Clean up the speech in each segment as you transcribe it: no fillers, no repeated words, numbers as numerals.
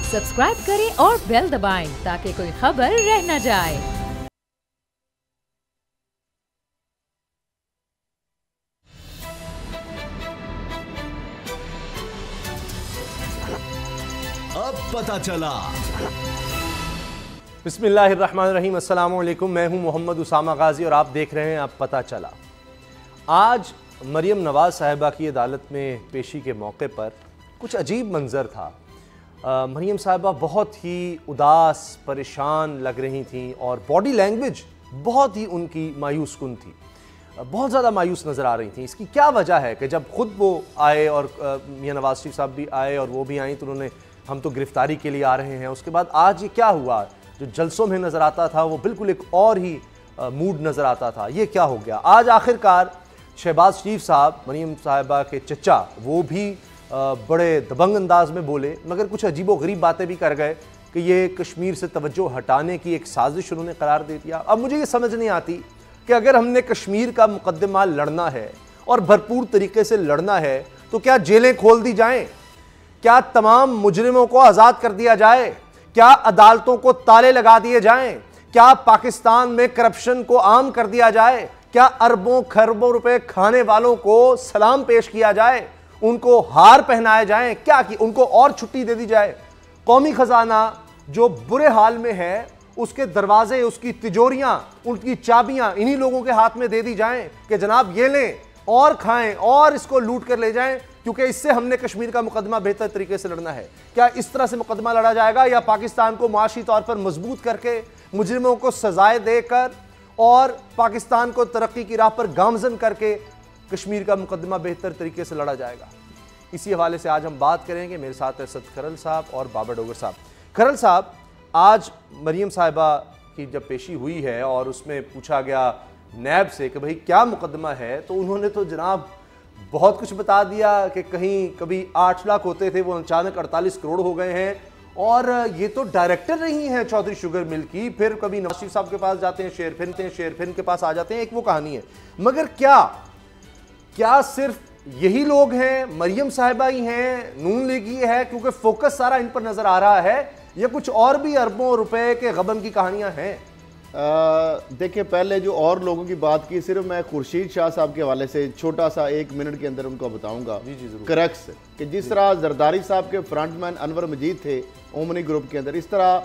Subscribe करें और bell दबाएं ताकि कोई खबर रह न जाए। अब पता चला। बिस्मिल्लाहिर्रहमानिर्रहीम, अस्सलाम वालेकुम। मैं हूं मोहम्मद उसामा गाजी और आप देख रहे हैं अब पता चला। आज मरियम नवाज़ साहिबा की अदालत में पेशी के मौके पर कुछ अजीब मंजर था। मरियम साहिबा बहुत ही उदास, परेशान लग रही थीं और बॉडी लैंग्वेज बहुत ही उनकी मायूस कुन थी, बहुत ज़्यादा मायूस नज़र आ रही थी। इसकी क्या वजह है कि जब ख़ुद वो आए और मियां नवाज शरीफ साहब भी आए और वो भी आई तो उन्होंने हम तो गिरफ्तारी के लिए आ रहे हैं, उसके बाद आज ये क्या हुआ? जो जलसों में नज़र आता था वो बिल्कुल एक और ही मूड नज़र आता था। ये क्या हो गया? आज आखिरकार शहबाज शरीफ साहब, मरियम साहिबा के चचा, वो भी बड़े दबंग अंदाज में बोले, मगर कुछ अजीबो गरीब बातें भी कर गए कि ये कश्मीर से तवज्जो हटाने की एक साजिश उन्होंने करार दे दिया। अब मुझे ये समझ नहीं आती कि अगर हमने कश्मीर का मुकदमा लड़ना है और भरपूर तरीके से लड़ना है तो क्या जेलें खोल दी जाएं? क्या तमाम मुजरिमों को आज़ाद कर दिया जाए? क्या अदालतों को ताले लगा दिए जाएं? क्या पाकिस्तान में करप्शन को आम कर दिया जाए? क्या अरबों खरबों रुपए खाने वालों को सलाम पेश किया जाए? उनको हार पहनाए जाएं? क्या कि उनको और छुट्टी दे दी जाए? कौमी खजाना जो बुरे हाल में है, उसके दरवाजे, उसकी तिजोरियां, उनकी चाबियां इन्हीं लोगों के हाथ में दे दी जाएं कि जनाब ये लें और खाएं और इसको लूट कर ले जाएं, क्योंकि इससे हमने कश्मीर का मुकदमा बेहतर तरीके से लड़ना है। क्या इस तरह से मुकदमा लड़ा जाएगा या पाकिस्तान को माशी तौर पर मजबूत करके, मुजरिमों को सजाएं देकर और पाकिस्तान को तरक्की की राह पर गामजन करके कश्मीर का मुकदमा बेहतर तरीके से लड़ा जाएगा? इसी हवाले से आज हम बात करेंगे। मेरे साथ असद खरल साहब और बाबर डोगर साहब। खरल साहब, आज मरियम साहिबा की जब पेशी हुई है और उसमें पूछा गया नैब से कि भाई क्या मुकदमा है, तो उन्होंने तो जनाब बहुत कुछ बता दिया कि कहीं कभी 8 लाख होते थे वो अचानक 48 करोड़ हो गए हैं, और ये तो डायरेक्टर रही हैं चौधरी शुगर मिल की, फिर कभी नवाज शरीफ साहब के पास जाते हैं, शेर फिन के पास आ जाते हैं, एक वो कहानी है। मगर क्या सिर्फ यही लोग हैं, मरियम साहिबा ही हैं, नून लीग ही है, क्योंकि फोकस सारा इन पर नजर आ रहा है, या कुछ और भी अरबों रुपए के गबन की कहानियां हैं? देखिए, पहले जो और लोगों की बात की, सिर्फ मैं खुर्शीद शाह साहब के हवाले से छोटा सा 1 मिनट के अंदर उनको बताऊंगा करेक्ट कि जिस तरह जरदारी साहब के फ्रंटमैन अनवर मजीद थे ओमनी ग्रुप के अंदर, इस तरह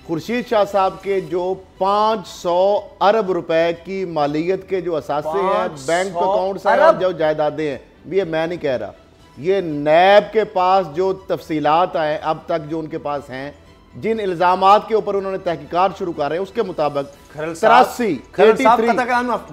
खुर्शीद शाह साहब के जो 500 अरब रुपए की मालियत के जो असासे हैं, बैंक अकाउंट हैं, जो जायदादें हैं, ये मैं नहीं कह रहा, ये नैब के पास जो तफसीलात आए अब तक जो उनके पास हैं, जिन इल्जामात के ऊपर उन्होंने तहकीकात शुरू कर रहे हैं, उसके मुताबिक 83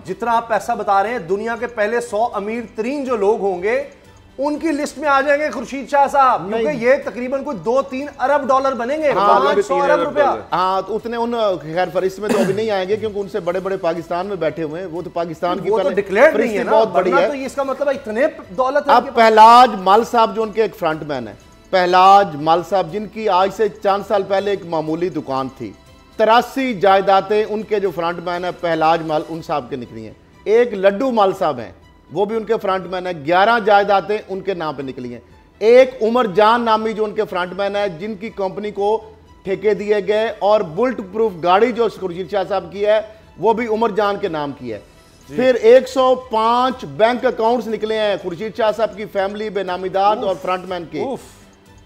जितना आप पैसा बता रहे हैं, दुनिया के पहले 100 अमीर तरीन जो लोग होंगे उनकी लिस्ट में आ जाएंगे खुर्शीद शाह साहब, क्योंकि ये तकरीबन कोई 2-3 अरब डॉलर बनेंगे। 500 अरब रुपया। हाँ, तो उतने उन खैर फरिश्त में तो अभी नहीं आएंगे, क्योंकि उनसे बड़े बड़े पाकिस्तान में बैठे हुए हैं, वो तो पाकिस्तान की तो डिक्लेयर नहीं है ना, बहुत बड़ी है। तो इसका मतलब इतने दौलत है। अब पहलाज मल साहब जो उनके एक फ्रंटमैन है, पहलाज मल साहब, जिनकी आज से 4 साल पहले एक मामूली दुकान थी, 83 जायदादें उनके जो फ्रंटमैन है पहलाज मल, उन साहब के निकली हैं। एक लड्डू मल साहब हैं, वो भी उनके फ्रंटमैन है, 11 जायदादें उनके नाम पे निकली हैं। एक उमर जान नामी जो उनके फ्रंटमैन है, जिनकी कंपनी को ठेके दिए गए, और बुलेट प्रूफ गाड़ी जो खुर्शीद शाह साहब की है वो भी उमर जान के नाम की है। फिर 105 बैंक अकाउंट्स निकले हैं खुर्शीद शाह साहब की फैमिली, बेनामीदार और फ्रंटमैन के।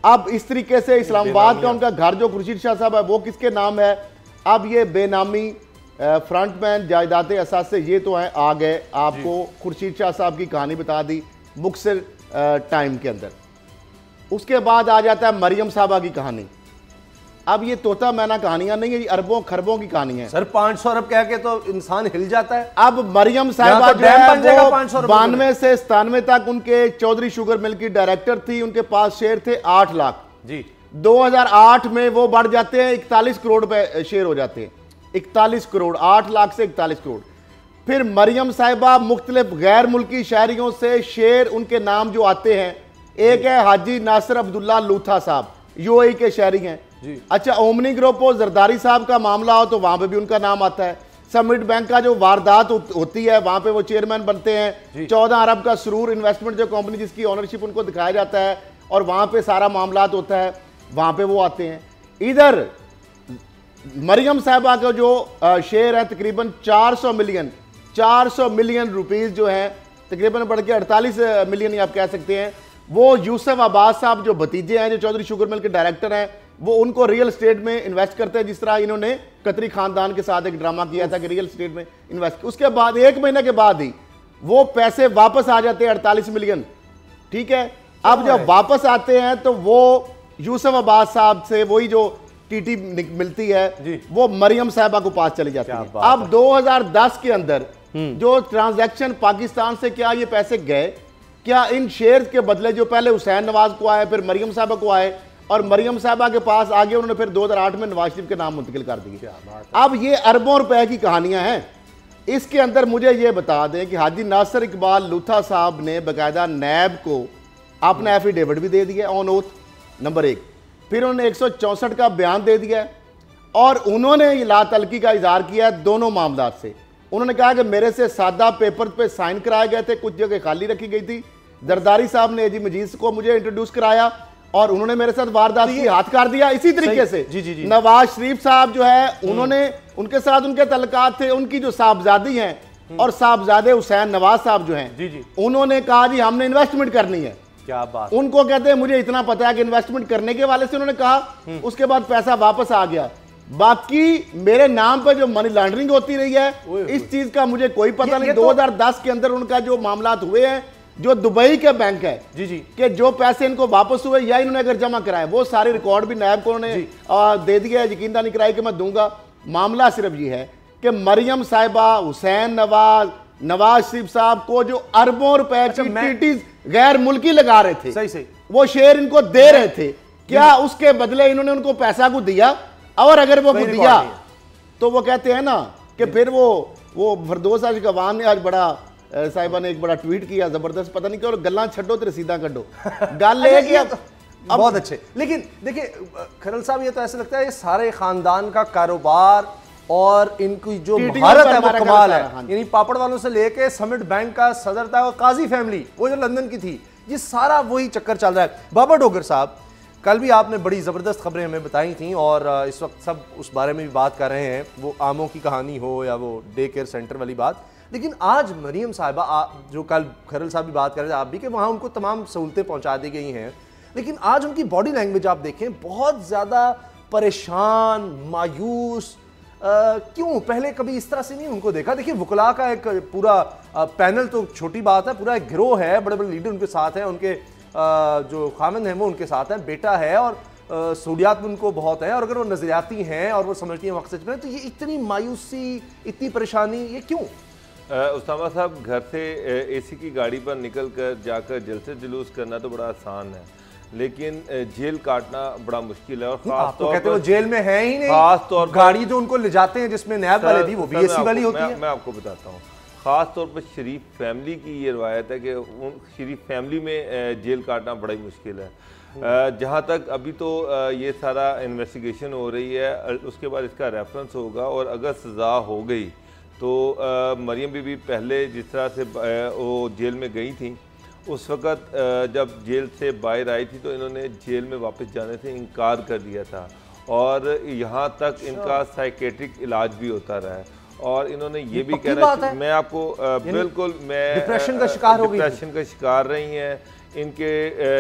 अब इस तरीके से इस्लामाबाद का उनका घर जो खुर्शीद शाह साहब है वो किसके नाम है? अब ये बेनामी फ्रंटमैन जायदादें असासे ये तो हैं, आ गए। आपको खुर्शीद शाह साहब की कहानी बता दी मुख्तसर टाइम के अंदर। उसके बाद आ जाता है मरियम साहबा की कहानी। अब ये तोता मैना कहानियां नहीं है, ये अरबों खरबों की कहानी है। सर 500 अरब कह के तो इंसान हिल जाता है। अब मरियम साहिबा जो है वो 92 से 97 तक उनके चौधरी शुगर मिल की डायरेक्टर थी, उनके पास शेयर थे 8 लाख जी। 2008 में वो बढ़ जाते हैं 41 करोड़ पे शेयर हो जाते हैं, 41 करोड़, 8 लाख से 41 करोड़। फिर मरियम साहिबा मुख्तलिफ गैर मुल्की शहरियों से शेयर उनके नाम जो आते हैं, एक है हाजी नासिर अब्दुल्ला लूथा साहब, यूएई के शहरी हैं। अच्छा, ओमनी ग्रुप और जरदारी साहब का मामला हो तो वहां पे भी उनका नाम आता है। समिट बैंक का जो वारदात होती है वहां पे वो चेयरमैन बनते हैं। 14 अरब का सुरूर इन्वेस्टमेंट जो कंपनी जिसकी ओनरशिप उनको दिखाया जाता है और वहां पे सारा मामला होता है। वहां पे वो आते हैं। इधर मरियम साहिबा का जो शेयर है तकरीबन 400 मिलियन रुपीस जो है, तकरीबन बढ़ के 48 मिलियन आप कह सकते हैं, वो यूसुफ अब्बास साहब जो भतीजे हैं, जो चौधरी शुगर मिल के डायरेक्टर हैं, वो उनको रियल स्टेट में इन्वेस्ट करते हैं, जिस तरह इन्होंने कतरी खानदान के साथ एक ड्रामा किया था कि रियल स्टेट में इन्वेस्ट। उसके बाद 1 महीने के बाद ही वो पैसे वापस आ जाते हैं 48 मिलियन। ठीक है, अब जब वापस आते हैं तो वो यूसुफ अब्बास साहब से वही जो टीटी मिलती है वो मरियम साहिबा को पास चली जाती है। अब 2010 के अंदर जो ट्रांजैक्शन पाकिस्तान से क्या ये पैसे गए, क्या इन शेयर्स के बदले जो पहले हुसैन नवाज को आए, फिर मरियम साहिबा को आए, और मरियम साहिबा के पास आगे उन्होंने फिर 2008 में नवाज शरीफ के नाम मुंतकिल कर दिए। अब ये अरबों रुपए की कहानियां हैं। इसके अंदर मुझे ये बता दें कि हाजी नासिर इकबाल लूथा साहब ने बाकायदा नैब को अपना एफिडेविट भी दे दिया ऑन ओथ, नंबर 1। फिर उन्होंने 164 का बयान दे दिया और उन्होंने ला तलकी का इजहार किया दोनों मामलात से। उन्होंने कहा कि मेरे से सादा पेपर पे साइन कराए गए थे, कुछ जगह खाली रखी गई थी। जरदारी साहब ने एजी मजीद को मुझे इंट्रोड्यूस कराया और उन्होंने मेरे साथ वारदात की हाथ कर दिया। इसी तरीके से जी। नवाज शरीफ साहब जो है, उन्होंने उनके साथ उनके तल्लुकात थे, उनकी जो साहबजादी हैं और साहबजादे हुसैन नवाज साहब जो हैं, उन्होंने कहा जी हमने इन्वेस्टमेंट करनी है। क्या बात। उनको कहते हैं मुझे इतना पता है कि इन्वेस्टमेंट करने के वाले से उन्होंने कहा, उसके बाद पैसा वापस आ गया। बाकी मेरे नाम पर जो मनी लॉन्ड्रिंग होती रही है, इस चीज का मुझे कोई पता नहीं। 2010 के अंदर उनका जो मामलात हुए हैं, जो दुबई के बैंक है जी कि जो पैसे इनको वापस हुए या इन्होंने अगर जमा कराए, वो सारे रिकॉर्ड भी नायब को उन्होंने दे दिया है, यकीनदानी कराई कि मैं दूंगा। मामला सिर्फ ये है कि मरियम साहिबा, हुसैन नवाज, नवाज शरीफ साहब को जो अरबों रुपए की टीटीज गैर मुल्की लगा रहे थे, सही वो शेयर इनको दे रहे थे, क्या उसके बदले इन्होंने उनको पैसा को दिया? और अगर वो दिया तो वो कहते हैं ना कि फिर वो फरदौस गवान ने आज बड़ा साहिबा ने एक बड़ा ट्वीट किया जबरदस्त, पता नहीं क्यों, गल्लां छड्डो ते रसीदां कड्डो। गल है कि अब बहुत अच्छे। लेकिन देखिए खरल साहब, ये तो ऐसा लगता है ये सारे खानदान का कारोबार और इनकी जो महारत है वो कमाल है। यानी पापड़ वालों से लेके समिट बैंक का सदर था, और काजी फैमिली वो जो लंदन की थी, ये सारा वही चक्कर चल रहा है। बाबा डोगर साहब, कल भी आपने बड़ी ज़बरदस्त खबरें हमें बताई थी और इस वक्त सब उस बारे में भी बात कर रहे हैं, वो आमों की कहानी हो या वो डे केयर सेंटर वाली बात। लेकिन आज मरियम साहिबा, जो कल खरल साहब भी बात कर रहे थे, आप भी, कि वहाँ उनको तमाम सहूलतें पहुँचा दी गई हैं, लेकिन आज उनकी बॉडी लैंग्वेज आप देखें बहुत ज़्यादा परेशान, मायूस। क्यों? पहले कभी इस तरह से नहीं उनको देखा। देखिए वकला का एक पूरा पैनल तो छोटी बात है, पूरा एक गिरोह है, बड़े बड़े लीडर उनके साथ हैं, उनके जो खामिंद हैं वो उनके साथ हैं, बेटा है और सहूलियात भी उनको बहुत है, और अगर वो नजरियाती हैं और वो समझती हैं मकसद में, तो ये इतनी मायूसी, इतनी परेशानी, ये क्यों? उसामा साहब, घर से एसी की गाड़ी पर निकल कर जाकर जलसे जुलूस करना तो बड़ा आसान है, लेकिन जेल काटना बड़ा मुश्किल है। और खास तौर पर वो जेल में है ही नहीं, खास तौर पर गाड़ी जो उनको ले जाते हैं जिसमें नैब वाले थी वो भी एसी वाली होती है। मैं आपको बताता हूँ, ख़ास तौर पर शरीफ फैमिली की ये रवायत है कि शरीफ फैमिली में जेल काटना बड़ा ही मुश्किल है। जहाँ तक अभी तो ये सारा इन्वेस्टिगेशन हो रही है, उसके बाद इसका रेफरेंस होगा, और अगर सज़ा हो गई तो मरियम बीबी पहले जिस तरह से वो जेल में गई थी, उस वक़्त जब जेल से बाहर आई थी तो इन्होंने जेल में वापस जाने से इनकार कर दिया था, और यहाँ तक इनका साइकेट्रिक इलाज भी होता रहा है। और इन्होंने ये भी कहना, मैं आपको बिल्कुल, मैं डिप्रेशन का शिकार हो गई, डिप्रेशन का शिकार रही हैं। इनके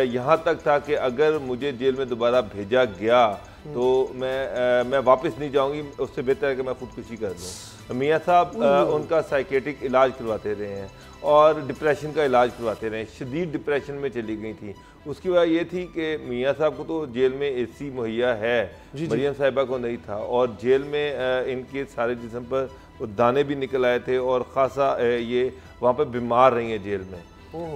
यहाँ तक था कि अगर मुझे जेल में दोबारा भेजा गया तो मैं वापस नहीं जाऊंगी, उससे बेहतर है कि मैं खुदकुशी कर दूं। मियाँ साहब उनका साइकेट्रिक इलाज करवाते रहे हैं और डिप्रेशन का इलाज करवाते रहे, शदीद डिप्रेशन में चली गई थी। उसकी वजह ये थी कि मियाँ साहब को तो जेल में एसी मुहैया है, मरियम साहिबा को नहीं था, और जेल में इनके सारे जिस्म पर दाने भी निकल आए थे, और ख़ासा ये वहाँ पर बीमार रही हैं जेल में।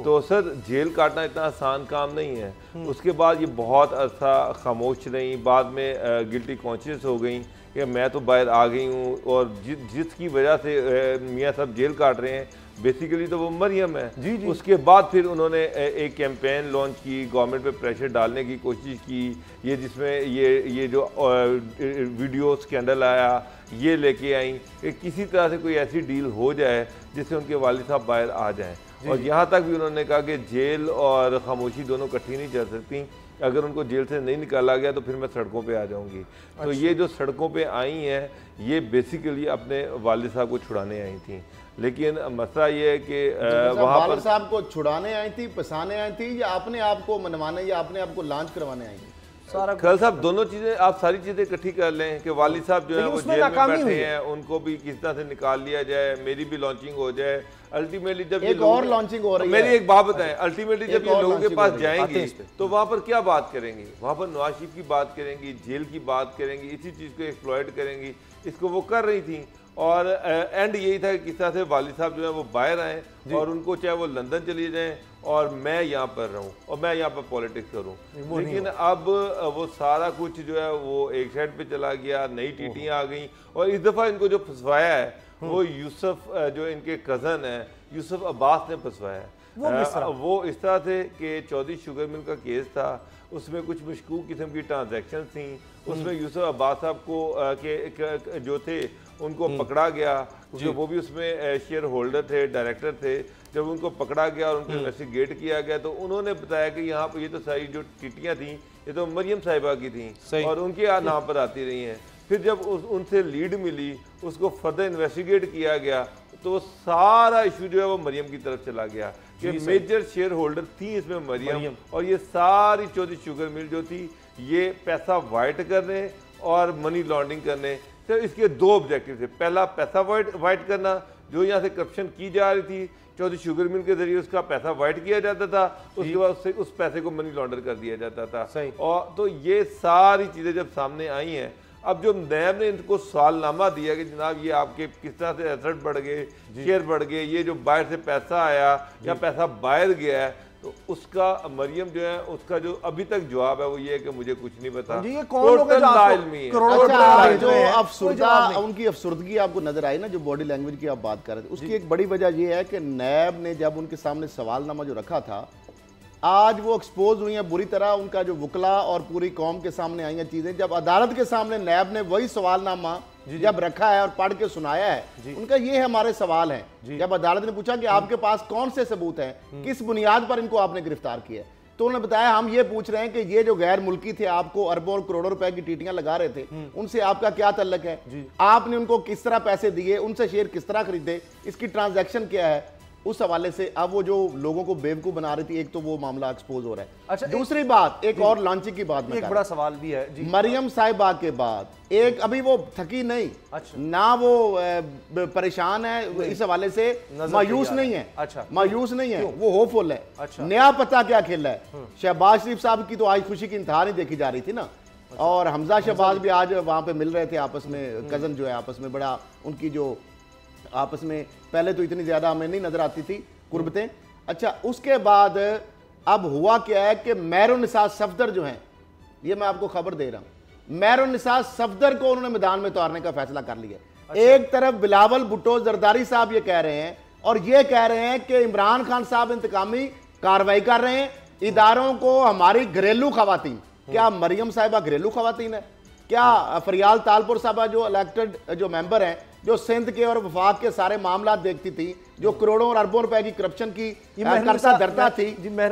तो सर, जेल काटना इतना आसान काम नहीं है। उसके बाद ये बहुत अर्सा खामोश रही, बाद में गिल्टी कॉन्शियस हो गई कि मैं तो बाहर आ गई हूँ, और जिसकी वजह से मियाँ साहब जेल काट रहे हैं बेसिकली तो वो मरियम है। जी। उसके बाद फिर उन्होंने एक कैंपेन लॉन्च की, गवर्नमेंट पे प्रेशर डालने की कोशिश की, ये जिसमें ये जो वीडियो स्कैंडल आया ये लेके आई कि किसी तरह से कोई ऐसी डील हो जाए जिससे उनके वालिद साहब बाहर आ जाएं। और यहाँ तक भी उन्होंने कहा कि जेल और खामोशी दोनों इकट्ठी नहीं चल सकती, अगर उनको जेल से नहीं निकाला गया तो फिर मैं सड़कों पे आ जाऊंगी। तो ये जो सड़कों पे आई हैं ये बेसिकली अपने वालिद साहब को छुड़ाने आई थी, लेकिन मसला ये है कि वहाँ पर वालिद साहब को छुड़ाने आई थी, फंसाने आई थी, या अपने आप को मनवाने या अपने आप को लॉन्च करवाने आई थी? खैर साहब दोनों चीजें, आप सारी चीजें इकट्ठी कर लें कि वालिद साहब जो है वो जेल में बैठे हैं, उनको भी किस तरह से निकाल लिया जाए, मेरी भी लॉन्चिंग हो जाए। अल्टीमेटली जब एक और लॉन्चिंग हो रही है, मेरी एक बात बताएं, अल्टीमेटली जब ये लोगों के पास जाएंगे तो वहां पर क्या बात करेंगे? वहां पर नवाज शरीफ की बात करेंगी, जेल की बात करेंगी, इसी चीज को एक्सप्लॉइट करेंगी। इसको वो कर रही थी और एंड यही था कि किस तरह से वालिद साहब जो है वो बाहर आए और उनको चाहे वो लंदन चले जाएं और मैं यहाँ पर रहूं और मैं यहाँ पर पॉलिटिक्स करूं। लेकिन अब वो सारा कुछ जो है वो एक साइड पे चला गया, नई टीटियां आ गई और इस दफा इनको जो फंसवाया है वो यूसुफ जो इनके कजन है यूसुफ अब्बास ने फंसवाया है। वो इस तरह से कि चौधरी शुगर मिल का केस था, उसमें कुछ मशकूक किस्म की ट्रांजैक्शन थी, उसमें यूसुफ अब्बास साहब को जो थे उनको पकड़ा गया क्योंकि वो भी उसमें शेयर होल्डर थे, डायरेक्टर थे। जब उनको पकड़ा गया और उनको इन्वेस्टिगेट किया गया तो उन्होंने बताया कि यहाँ पर ये तो सारी जो टीटियाँ थी ये तो मरियम साहिबा की थी और उनके नाम पर आती रही हैं। फिर जब उनसे लीड मिली, उसको फर्दर इन्वेस्टिगेट किया गया तो सारा इशू जो है वो मरियम की तरफ चला गया कि मेजर शेयर होल्डर थी इसमें मरियम और ये सारी चौधरी शुगर मिल जो थी ये पैसा वाइट करने और मनी लॉन्ड्रिंग करने। तो इसके दो ऑब्जेक्टिव थे, पहला पैसा वाइट करना, जो यहाँ से करप्शन की जा रही थी चौधरी शुगर मिल के जरिए उसका पैसा वाइट किया जाता था, उसके बाद उससे उस पैसे को मनी लॉन्डर कर दिया जाता था। और तो ये सारी चीज़ें जब सामने आई हैं, अब जो नैब ने इनको सवालनामा दिया कि जनाब ये आपके किस तरह से एसेट बढ़ गए, शेयर बढ़ गए, ये जो बाहर से पैसा आया या पैसा बाहर गया है, तो उसका मरियम जो है उसका जो अभी तक जवाब है वो ये है कि मुझे कुछ नहीं पता। ये कौन लोग जो अफसुर्दा उनकी अफसुर्दगी आपको नजर आई ना, जो बॉडी लैंग्वेज की आप बात कर रहे थे, उसकी एक बड़ी वजह ये है कि नैब ने जब उनके सामने सवालनामा जो रखा था, आज वो एक्सपोज हुई हैं बुरी तरह, उनका जो वकला और पूरी कौम के सामने आई हैं चीजें। जब अदालत के सामने नैब ने वही सवालनामा जब रखा है और पढ़ के सुनाया है, उनका ये हमारे सवाल हैं। जब अदालत ने पूछा कि आपके पास कौन से सबूत हैं, किस बुनियाद पर इनको आपने गिरफ्तार किया, तो उन्होंने बताया हम ये पूछ रहे हैं कि ये जो गैर मुल्की थे, आपको अरबों और करोड़ों रुपए की टीटियां लगा रहे थे, उनसे आपका क्या तल्लक है, आपने उनको किस तरह पैसे दिए, उनसे शेयर किस तरह खरीदे, इसकी ट्रांजैक्शन क्या है। उस हवाले से अब वो जो लोगों को बेवकूफ बना रही थी, एक तो वो मामला एक्सपोज हो रहा है। अच्छा, दूसरी बात, एक और लॉन्चिंग की बात में एक बड़ा सवाल भी है जी। मरियम साहिबा के बाद एक अभी वो थकी नहीं, ना वो परेशान है, इस हवाले से मायूस नहीं है। अच्छा, मायूस नहीं है, वो होपफुल है। अच्छा, नया पता क्या खेला है। शहबाज शरीफ साहब की तो आज खुशी की इंतहा नहीं देखी जा रही थी ना, और हमजा शहबाज भी आज वहां पे मिल रहे थे आपस में, कजन जो है आपस में, बड़ा उनकी जो आपस में पहले तो इतनी ज्यादा हमें नहीं नजर आती थी कुर्बतें। अच्छा, उसके बाद अब हुआ क्या है कि मेहरुन्निसा सफदर जो हैं, ये मैं आपको खबर दे रहा हूं, मेहरुन्निसा सफदर को उन्होंने मैदान में उतारने का फैसला कर लिया। अच्छा। एक तरफ बिलावल भुट्टो जरदारी साहब ये कह रहे हैं और ये कह रहे हैं कि इमरान खान साहब इंतकामी कार्रवाई कर रहे हैं, इदारों को हमारी घरेलू खवातीन, क्या मरियम साहिबा घरेलू खवातीन है? क्या फरियाल तालपुर साहबा जो इलेक्टेड जो मेंबर हैं, जो सिंध के और वफाक के सारे मामला देखती थी, जो करोड़ों और अरबों रुपए की करप्शन की करता धरता थी,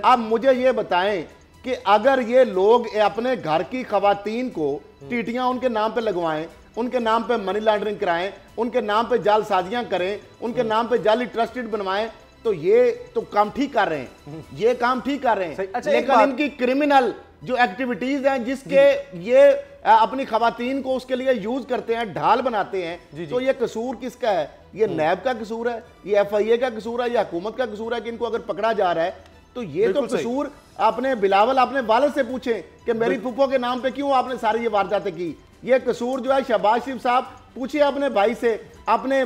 अब मुझे ये बताएं कि अगर ये लोग अपने घर की खवातीन को टीटियां उनके नाम पे लगवाएं, उनके नाम पे मनी लॉन्ड्रिंग कराएं, उनके नाम पे जालसाजियां करें, उनके नाम पे जाली ट्रस्टेड बनवाएं, तो ये तो काम ठीक कर रहे हैं, ये काम ठीक कर रहे हैं। अच्छा, लेकिन इनकी क्रिमिनल जो एक्टिविटीज हैं जिसके ये अपनी खवातीन को उसके लिए यूज करते हैं, ढाल बनाते हैं, तो ये कसूर किसका है? ये नैब का कसूर है, ये FIA का कसूर है, ये हुकूमत का कसूर है कि इनको अगर पकड़ा जा रहा है, तो ये तो कसूर आपने बिलावल अपने वालिद से पूछे कि मेरी फूफो के नाम पे क्यों आपने सारी ये वारदातें की। ये कसूर जो है शहबाज शरीफ साहब पूछिए अपने भाई से, अपने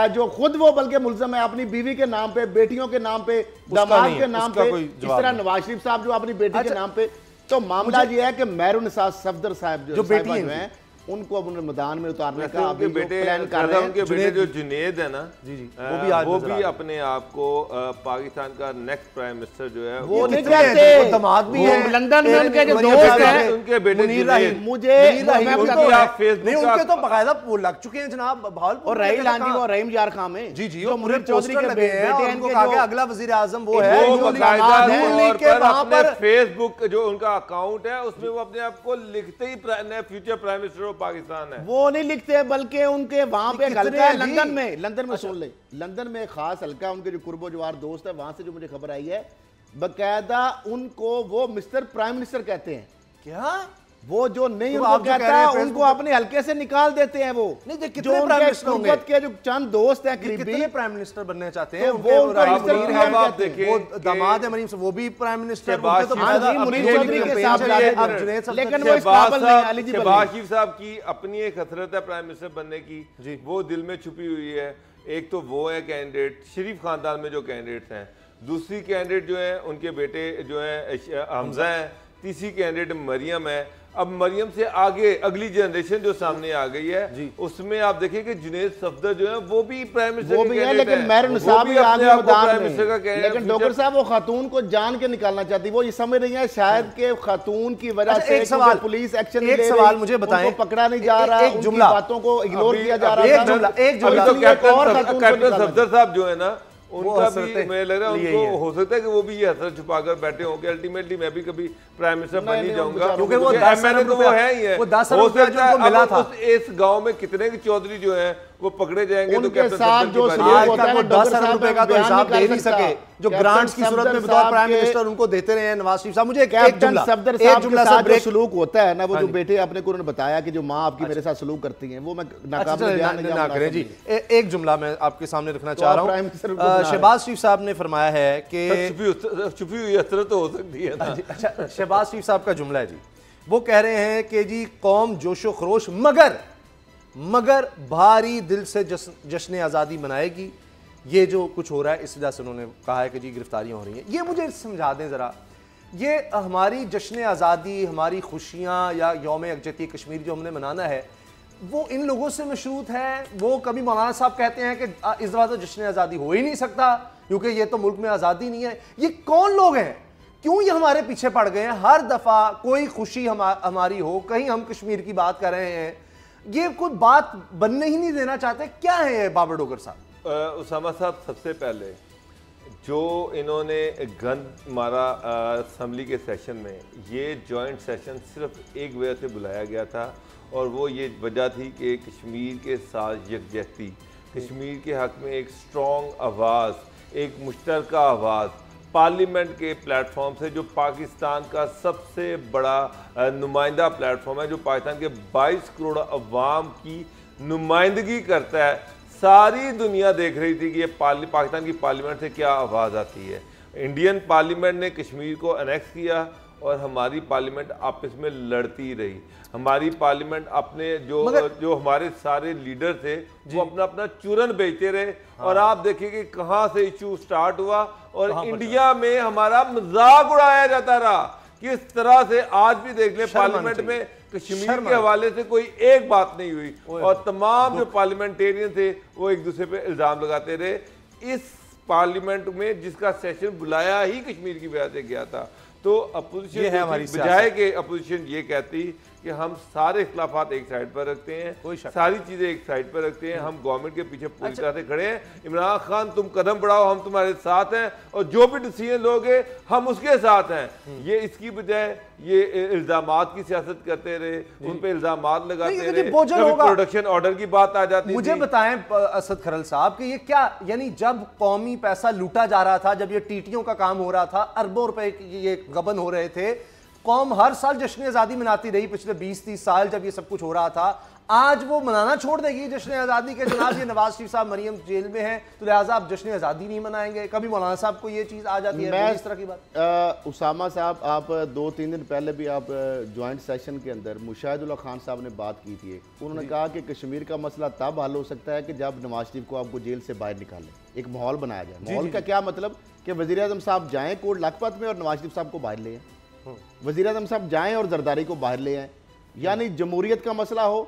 जो खुद वो बल्कि मुल्ज़म है अपनी बीवी के नाम पे, बेटियों के नाम पे, दामाद के नाम पे, इस तरह नवाज शरीफ साहब जो अपनी बेटी के नाम पे। तो मामला ये है कि मेहरुन्निसा सफदर साहब जो बेटी हैं, उनको अब उन्हें मैदान में उतारने का उनके अभी बेटे प्लान कर रहे हैं। उनके बेटे जो जुनेद है ना, जी जी, वो भी अपने आप को पाकिस्तान का नेक्स्ट प्राइम मिनिस्टर जो है वो नहीं कितने हैं? कहते, वो दामाद भी वो हैं। लंदन में उनके जो मुनीर दोस्त रहीम हैं, उनके बेटे मुनीर जुनेद। रहीम, मुझे मुनीर रहीम, मैं उनको बताऊं, आप फेसबुक नहीं, का- उनके तो बाकायदा वो लग चुके हैं जनाब भावलपुर और में, रहीम कहते लांजी कहाँ? वो रहीम यार खां में जी जी, जो वो पूरे मुनीर चौधरी पोस्टर के लगे हैं बेटे और हैं, उनको इनके कहा जो- कि अगला वजीर आजम वो वो है जो बाकायदा दामाद है। नून तौर लीग के पर वहां अपने पर फेसबुक जो उनका अकाउंट है उसमें वो अपने आप को लिखते ही future prime minister of Pakistan है। वो नहीं लिखते बल्कि उनके वहां पे कितने हल्का है हैं जी? लंदन में सुन ले, लंदन में एक खास हल्का उनके जो कुर्बो जवार दोस्त है, वहां से जो मुझे खबर आई है, बकायदा उनको वो मिस्टर प्राइम मिनिस्टर कहते हैं। क्या वो जो नहीं तो उनको आप जो कह कहता रहे हैं है फेसबुक उनको पे- अपने हल्के से निकाल देते हैं। वो नहीं, तो कितने जो प्राइम उनके मिनिस्टर होंगे? गुर्बत के जो चंद दोस्त हैं कितने करीबी, प्राइम मिनिस्टर बनने चाहते तो हैं? वो उनके उनका राइम मिस्टर मुनीर प्रियम हैं, आप कहते हैं। देखें वो कि- दामाद है मरीम से, वो भी प्राइम मिनिस्टर, शहबाज उनके तो शरीफ- बाकायदा हाँ जी, अपनी मुनीर चौधरी के कैंपेन साथ चल रही है। जाते अब हैं। जुनैद सब लेकिन तक- वो इस काबिल नहीं, एलिजिबल शहबाज नहीं। शरीफ साहब की अपनी एक हसरत है प्राइम मिनिस्टर बनने की, वो दिल में छुपी हुई है। एक तो वो है कैंडिडेट शरीफ खानदान में जो कैंडिडेट्स हैं, दूसरी कैंडिडेट जो है उनके बेटे जो है हमजा है, तीसरी कैंडिडेट मरियम है। अब मरियम से आगे अगली जनरेशन जो सामने आ गई है उसमें आप देखिए कि जुनैद सफदर जो है वो भी प्राइम मिनिस्टर वो के भी है, कैंडिडेट लेकिन हैं। मैरून वो साहब भी भी अपने आगे आप को मैदान प्राइम में मिनिस्टर का हैं। कैंडिडेट लेकिन डॉक्टर साहब वो खातून को जान के निकालना चाहती, वो ये समझ रही है शायद के खातून की वजह अच्छा, से एक सवाल, पुलिस एक्शन एक सवाल मुझे बताएं, पकड़ा नहीं जा रहा, एक उनकी जुमला, बातों को इग्नोर किया जा अभी- रहा एक जुमला, एक जुमला। अभी तो खातून को कैप्टन निकालना सफदर साहब जो है ना, उनका हसरतें भी मुझे लग रहा है लिए ही उनको है। हो सकता है कि वो भी ये हसरत छुपाकर बैठे होंगे। अल्टीमेटली मैं भी कभी प्राइम मिनिस्टर बन नहीं, नहीं नहीं, जाऊंगा, क्योंकि वो 10 MNA तो वो रुपया- है ही है। वो 10 हो रुपया सकता है जो उनको मिला अब था। इस गांव में कितने के चौधरी जो हैं वो पकड़े जाएंगे तो उनके कैप्टन साथ सफदर जो की बारी सलूक आज आएगी। होता तक है वो ना, 10 डॉक्टर अरब साहब रुपए का तो बयान हिसाब नहीं दे कर नहीं सकता। सके, जो कैप्टन ग्रांट्स की सूरत में सफदर बतौर साहब प्राइम के- मिनिस्टर उनको देते रहे हैं नवाज शरीफ साहब। मुझे एक कैप्टन जुमला, सफदर एक साहब के जुमला साथ से जो ब्रेक। सलूक होता है ना, वो हाँ जो जी। बेटे आपने को उन्होंने बताया कि जो माँ आपकी मेरे साथ सलूक करती हैं, वो मैं अच्छा नाकाबिल चलिए, बयान ना करें जी। एक जुमला मैं आपके सामने रखना तो चाह आप रहा प्राइम मिनिस्टर को हूँ। बना शहबाज शरीफ साहब ने फरमाया है कि छुपी हुई हसरत तो हो सकती है ना। अच्छा, शहबाज शरीफ साहब का जुमला है जी, वो कह रहे हैं कि जी कौम जोशो खरोश मगर भारी दिल से जश्न आज़ादी मनाएगी। ये जो कुछ हो रहा है इस वजह से उन्होंने कहा है कि जी गिरफ्तारियां हो रही हैं। ये मुझे समझा दें ज़रा, ये हमारी जश्न आज़ादी, हमारी खुशियाँ या यौम यकजहती कश्मीर जो हमने मनाना है, वो इन लोगों से मशरूत है। वो कभी मौलाना साहब कहते हैं कि इस दफ़ा तो जश्न आज़ादी हो ही नहीं सकता क्योंकि ये तो मुल्क में आज़ादी नहीं है। ये कौन लोग हैं, क्यों ये हमारे पीछे पड़ गए हैं? हर दफ़ा कोई खुशी हमारी हो, कहीं हम कश्मीर की बात कर रहे हैं, ये कोई बात बनने ही नहीं देना चाहते। क्या है ये बाबर डोगर साहब? उसामा साहब, सबसे पहले जो इन्होंने गंद मारा असम्बली के सेशन में, ये जॉइंट सेशन सिर्फ एक वजह से बुलाया गया था और वो ये वजह थी कि कश्मीर के साथ यकजहती, कश्मीर के हक़ में एक स्ट्रॉन्ग आवाज़, एक मुश्तरका आवाज़ पार्लियामेंट के प्लेटफॉर्म से, जो पाकिस्तान का सबसे बड़ा नुमाइंदा प्लेटफॉर्म है, जो पाकिस्तान के 22 करोड़ अवाम की नुमाइंदगी करता है। सारी दुनिया देख रही थी कि ये पाकिस्तान की पार्लियामेंट से क्या आवाज़ आती है। इंडियन पार्लियामेंट ने कश्मीर को अनेक्स किया और हमारी पार्लियामेंट आपस में लड़ती रही। हमारी पार्लियामेंट अपने जो हमारे सारे लीडर थे वो अपना अपना चूरन बेचते रहे। और आप देखिए कि कहाँ से इशू स्टार्ट हुआ और इंडिया में हमारा मजाक उड़ाया जाता रहा। किस तरह से आज भी देख ले पार्लियामेंट में कश्मीर के हवाले से कोई एक बात नहीं हुई और तमाम जो पार्लियामेंटेरियन थे वो एक दूसरे पे इल्जाम लगाते रहे। इस पार्लियामेंट में जिसका सेशन बुलाया ही कश्मीर की वजह से गया था, तो अपोजिशन बजाय के अपोजिशन ये कहती कि हम सारे इख्लाफात एक साइड पर रखते हैं, सारी चीजें एक साइड पर रखते हैं, हम गवर्नमेंट के पीछे पूरी तरह से खड़े हैं, इमरान खान तुम कदम बढ़ाओ हम तुम्हारे साथ हैं और जो भी डिसीजन लोगे हम उसके साथ हैं। ये इसकी बजाय ये इल्जामात की सियासत करते रहे, उन पे इल्जामात लगाते रहे, कभी प्रोडक्शन ऑर्डर की बात आ जाती। मुझे बताएं असद खरल साहब कि ये क्या, यानी जब कौमी पैसा लूटा जा रहा था, जब ये टीटियों का काम हो रहा था, अरबों रुपए ये गबन हो रहे थे, कौम हर साल जश्न आज़ादी मनाती रही पिछले 20-30 साल जब ये सब कुछ हो रहा था। आज वो मनाना छोड़ देगी जश्न आज़ादी के? जनाब ये नवाज शरीफ साहब मरियम जेल में हैं तो लिहाजा आप जश्न आज़ादी नहीं मनाएंगे? कभी मौलाना साहब को ये चीज़ आ जाती है इस तरह की बात? उसामा साहब, आप 2-3 दिन पहले भी आप ज्वाइंट सेशन के अंदर मुशाहिदुल्लाह खान साहब ने बात की थी। उन्होंने कहा कि कश्मीर का मसला तब हल हो सकता है कि जब नवाज शरीफ को आपको जेल से बाहर निकालें, एक माहौल बनाया जाए। माहौल का क्या मतलब कि वज़ीर आज़म साहब जाएँ कोर्ट लखपत में और नवाज शरीफ साहब को बाहर ले आएं, वज़ीर आज़म साहब जाएँ और जरदारी को बाहर ले आएँ, यानी जमहूरियत का मसला हो,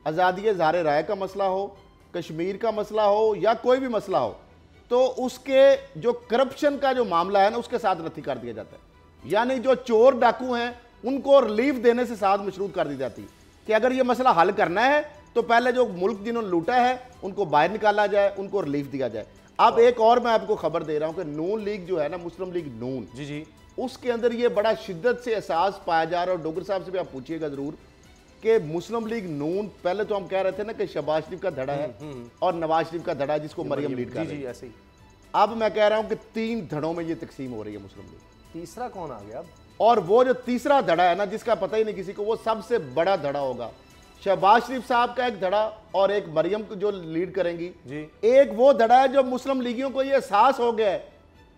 आज़ादी इज़हार राय का मसला हो, कश्मीर का मसला हो या कोई भी मसला हो, तो उसके जो करप्शन का जो मामला है ना उसके साथ रद्दी कर दिया जाता है। यानी जो चोर डाकू हैं उनको रिलीफ देने से साथ मशरूत कर दी जाती कि अगर ये मसला हल करना है तो पहले जो मुल्क जिन्होंने लूटा है उनको बाहर निकाला जाए, उनको रिलीफ दिया जाए। अब एक और मैं आपको खबर दे रहा हूं कि नून लीग जो है ना, मुस्लिम लीग नून, जी जी, उसके अंदर ये बड़ा शिद्दत से एहसास पाया जा रहा है। और डोगर साहब से भी आप पूछिएगा जरूर कि मुस्लिम लीग नून, पहले तो हम कह रहे थे ना कि शहबाज शरीफ का धड़ा है और नवाज शरीफ का धड़ा है जिसको मरियम लीड कर रही है। ऐसे ही अब मैं कह रहा हूं कि 3 धड़ों में ये तकसीम हो रही है मुस्लिम लीग। तीसरा कौन आ गया अब? और वो जो तीसरा धड़ा है ना जिसका पता ही नहीं किसी को, वो सबसे बड़ा धड़ा होगा। शहबाज शरीफ साहब का एक धड़ा और एक मरियम को जो लीड करेंगी जी। एक वो धड़ा है जो मुस्लिम लीगियों को ये एहसास हो गया है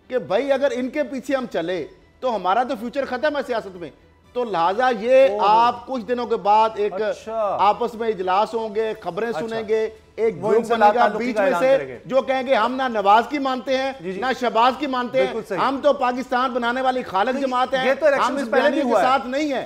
कि भाई अगर इनके पीछे हम चले तो हमारा तो फ्यूचर खत्म है सियासत में। तो लिहाजा ये आप कुछ दिनों के बाद एक आपस में इजलास होंगे, खबरें सुनेंगे, एक ग्रुप बनेगा बीच में से जो कहेंगे हम ना नवाज की मानते हैं ना शहबाज की मानते हैं, हम तो पाकिस्तान बनाने वाली खालिद जमात है, हम इस बयानी के साथ नहीं है,